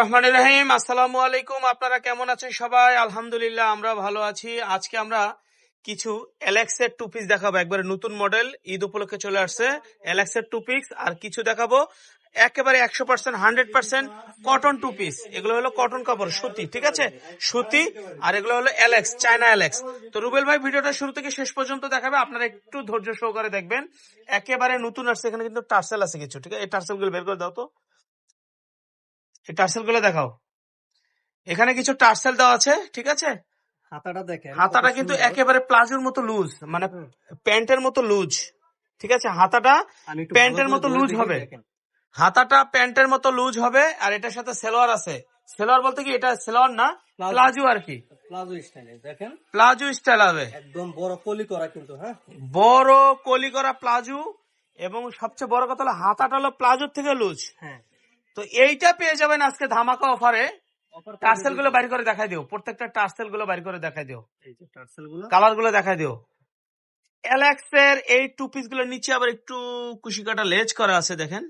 রহমানির রহিম। আসসালামু আলাইকুম। আপনারা কেমন আছেন সবাই? আলহামদুলিল্লাহ আমরা ভালো আছি। আজকে আমরা কিছু এলেক্সের টু পিস দেখাবো, একবারে নতুন মডেল, ঈদ উপলক্ষে চলে আসছে এলেক্সের টু পিস। আর কিছু দেখাবো একেবারে 100% 100% কটন টু পিস। এগুলো হলো কটন কাপড়, সুতি, ঠিক আছে, সুতি। আর এগুলো হলো এলেক্স, চায়না এলেক্স। তো রুবেল ভাই ভিডিওটা শুরু থেকে শেষ পর্যন্ত দেখাবে, আপনারা একটু ধৈর্য সহকারে দেখবেন। একেবারে নতুন আসছে, এখানে কিন্তু টার্সেল আছে কিছু, ঠিক আছে। এই টার্সেল গুলো বের করে দাও তো, এই টার্সেল গুলো দেখাও। এখানে কিছু টার্সেল দেওয়া আছে, ঠিক আছে। হাতাটা দেখেন, হাতাটা কিন্তু একেবারে প্লাজোর মতো লুজ, মানে প্যান্টের মতো লুজ, ঠিক আছে। হাতাটা প্যান্টের মতো লুজ হবে, হাতাটা প্যান্টের মতো লুজ হবে। আর এটার সাথে সেলোয়ার আছে। সেলোয়ার বলতে কি, এটা সেলোয়ার না, প্লাজো আর কি, প্লাজো স্টাইলে দেখেন, প্লাজো স্টাইল হবে, একদম বড় কলি করা কিন্তু, হ্যাঁ বড় কলি করা প্লাজো। এবং সবচেয়ে বড় কথা হলো হাতাটা হলো প্লাজোর থেকে লুজ। হ্যাঁ। তো এইটা পেয়ে যাবেন আজকে ধামাকা অফারে। টার্সেল গুলো বাইর করে দেখাই দিও, প্রত্যেকটা টার্সেল গুলো বাইর করে দেখাই দিও, এই যে টার্সেল গুলো, কালার গুলো দেখাই দিও। এলেক্স এর এই টু পিস গুলোর নিচে আবার একটু কুশি কাটা লেজ করা আছে, দেখেন।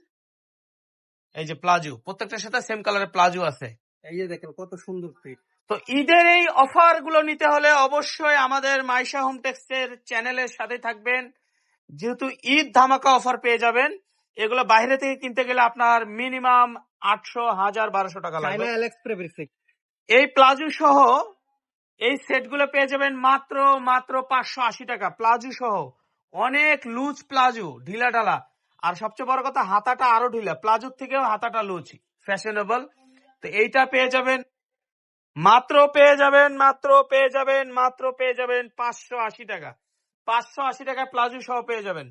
এই যে প্লাজো, প্রত্যেকটার সাথে সেম কালারের প্লাজো আছে। এই যে দেখেন কত সুন্দর ফিট। তো ঈদের এই অফার গুলো নিতে হলে অবশ্যই আমাদের মাইশা হোম টেক্সটের চ্যানেলের সাথে থাকবেন, যেহেতু ঈদ ধামাকা অফার পেয়ে যাবেন। এগুলো বাইরে থেকে কিনতে গেলে আপনার মিনিমাম 800, 1000, 1200 টাকা লাগবে। চায়না এলেক্স ফেব্রিক, এই প্লাজো সহ এই সেট গুলো পেয়ে যাবেন মাত্র 580 টাকা, প্লাজো সহ। অনেক লুজ প্লাজো, ঢিলা ঢালা। আর সবচেয়ে বড় কথা, হাতাটা আরো ঢিলা, প্লাজোর থেকেও হাতাটা লুজ, ফ্যাশনেবল। তো এইটা পেয়ে যাবেন মাত্র 580 টাকা। 580 টাকা প্লাজো সহ পেয়ে যাবেন,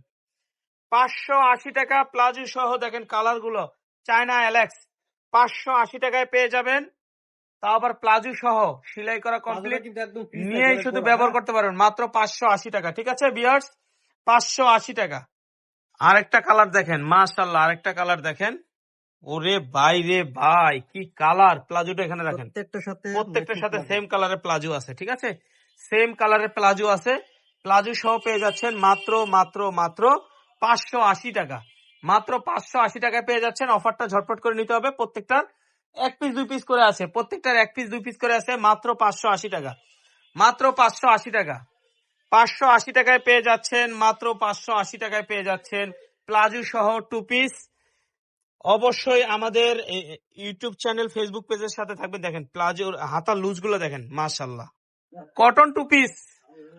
580 টাকা প্লাজো সহ। দেখেন কালার গুলো, চায়না এলেক্স, 580 টাকায় পেয়ে যাবেন। তা আবার প্লাজো সহ সেলাই করা কমপ্লিট, নিয়েই শুধু ব্যবহার করতে পারবেন, মাত্র 580 টাকা, ঠিক আছে ভিউয়ার্স, 580 টাকা। আরেকটা কালার দেখেন, মাশাআল্লাহ, আরেকটা কালার দেখেন। ওরে ভাই রে ভাই, কি কালার! প্লাজোটা এখানে দেখেন, প্রত্যেকটার সাথে সেম কালারের প্লাজো আছে, ঠিক আছে, সেম কালারের প্লাজো আছে। প্লাজো সহ পেয়ে যাচ্ছেন মাত্র মাত্র মাত্র 580 টাকা, মাত্র 580 টাকায় পেয়ে যাচ্ছেন। অফারটা ঝটপট করে নিতে হবে। প্রত্যেকটার 1 পিস 2 পিস করে আছে, প্রত্যেকটার 1 পিস 2 পিস করে আছে, মাত্র 580 টাকা, মাত্র 580 টাকা। 580 টাকায় পেয়ে যাচ্ছেন, মাত্র 580 টাকায় পেয়ে যাচ্ছেন প্লাজো সহ টু পিস। অবশ্যই আমাদের ইউটিউব চ্যানেল, ফেসবুক পেজের সাথে থাকবে। দেখেন প্লাজোর হাতার লুজ গুলো দেখেন, মাশাআল্লাহ। Cotton two piece,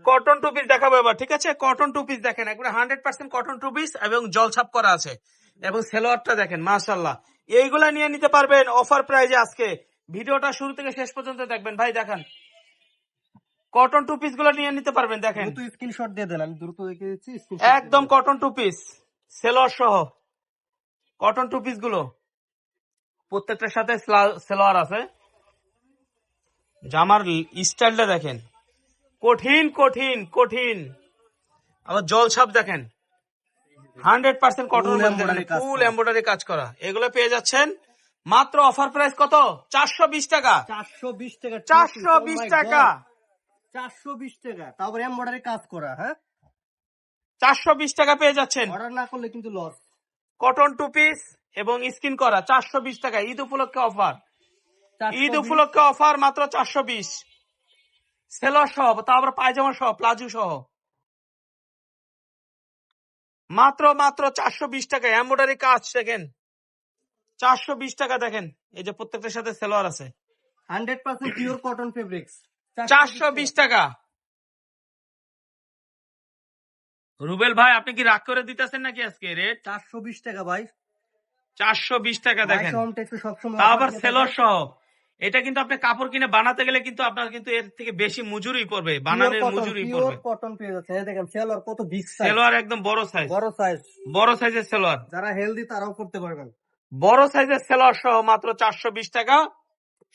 cotton two piece দেখাবো এবার, ঠিক আছে। কটন টু পিস দেখেন, একবারে 100% কটন টু পিস এবং জলছাপ করা আছে। এবং সেলোয়ারটা দেখেন, মাশাআল্লাহ। এইগুলা নিয়ে নিতে পারবেন অফার প্রাইজে আজকে। ভিডিওটা শুরু থেকে শেষ পর্যন্ত দেখবেন ভাই। দেখেন কটন টু পিস গুলো নিয়ে নিতে পারবেন, দেখেন স্ক্রিনশট দিয়ে দেন, আমি দ্রুত দেখে দিচ্ছি। একদম কটন টু পিস, সেলোয়ার সহ কটন টু পিস গুলো, প্রত্যেকটার সাথে সেলোয়ার আছে। জামার স্টাইলটা দেখেন, কঠিন কঠিন কঠিন। আবার জলছাপ দেখেন, 100% কটন, ফুল এমব্রয়ডারি কাজ করা। এগুলো পেয়ে যাচ্ছেন মাত্র অফার প্রাইস কত? 420 টাকা, 420 টাকা, 420 টাকা, 420 টাকা। তারপর এমব্রয়ডারি কাজ করা, হ্যাঁ 420 টাকা পেয়ে যাচ্ছেন। অর্ডার না করলে কিন্তু লস। কটন টু পিস এবং স্কিন করা 420 টাকা, ঈদ উপলক্ষে অফার, ঈদ উপলক্ষে অফার, মাত্র 420। সেলোয়ার সহ, তারপর পায়জামা সহ, প্লাজো সহ, মাত্র মাত্র 420 টাকা। এমব্রয়ডারি কাজ দেখেন, 420 টাকা। দেখেন এই যে প্রত্যেকটার সাথে সেলোয়ার আছে, 100% পিওর কটন ফেব্রিক্স, 420 টাকা। রুবেল ভাই, আপনি কি রাগ করে দিতেছেন নাকি আজকে রেট? 420 টাকা ভাই, 420 টাকা। দেখেন সবসময় আবার সেলোয়ার সহ। এটা কিন্তু আপনি কাপড় কিনে বানাতে গেলে কিন্তু আপনার কিন্তু এর থেকে বেশি মজুরি পড়বে, বানানোর মজুরি পড়বে। কটন পেয়ে যাচ্ছে, দেখেন সেলোয়ার কত বিগ সাইজ, সেলোয়ার একদম বড় সাইজ, বড় সাইজ, বড় সাইজের সেলোয়ার। যারা হেলদি তারাও করতে পারবেন। বড় সাইজের সেলোয়ার সহ মাত্র 420 টাকা।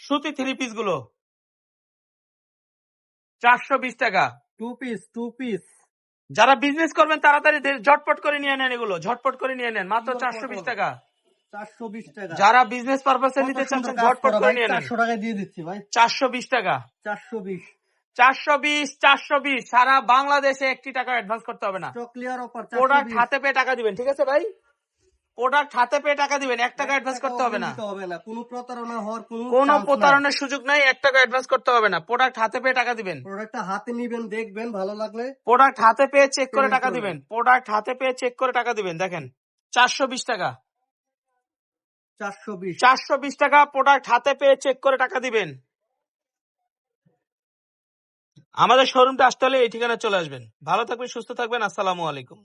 সুতি থ্রি পিস গুলো 420 টাকা, টু পিস। যারা বিজনেস করবেন তাড়াতাড়ি ঝটপট করে নিয়ে নেন, এগুলো ঝটপট করে নিয়ে নেন, মাত্র 420 টাকা। 420 টাকা, যারা বিজনেস পারপাসে নিতে চাচ্ছেন ঝটপট করে নিয়ে নেন। 400 টাকায় দিয়ে দিচ্ছি ভাই, 420 টাকা, 420, 420। সারা বাংলাদেশে 1 টাকা অ্যাডভান্স করতে হবে না, স্টক ক্লিয়ার অফার, প্রোডাক্ট হাতে পেয়ে টাকা দিবেন, ঠিক আছে ভাই। প্রোডাক্ট হাতে পেয়ে টাকা দিবেন, 1 টাকা অ্যাডভান্স করতে হবে না। কোনো প্রতারণা হওয়ার কোনো কোনো chance নাই। প্রতারণার সুযোগ নাই, 1 টাকা অ্যাডভান্স করতে হবে না। প্রোডাক্ট হাতে পেয়ে টাকা দিবেন। প্রোডাক্টটা হাতে নিবেন, দেখবেন, ভালো লাগলে প্রোডাক্ট হাতে পেয়ে চেক করে পেমেন্ট টাকা করবেন। দিবেন। প্রোডাক্ট হাতে পেয়ে চেক করে টাকা দিবেন। দেখেন 420 টাকা, 420। 420 টাকা প্রোডাক্ট হাতে পেয়ে চেক করে টাকা দিবেন। আমাদের শোরুমটা আসতে হলে এই ঠিকানা চলে আসবেন। ভালো থাকবেন, সুস্থ থাকবেন। আসসালামু আলাইকুম।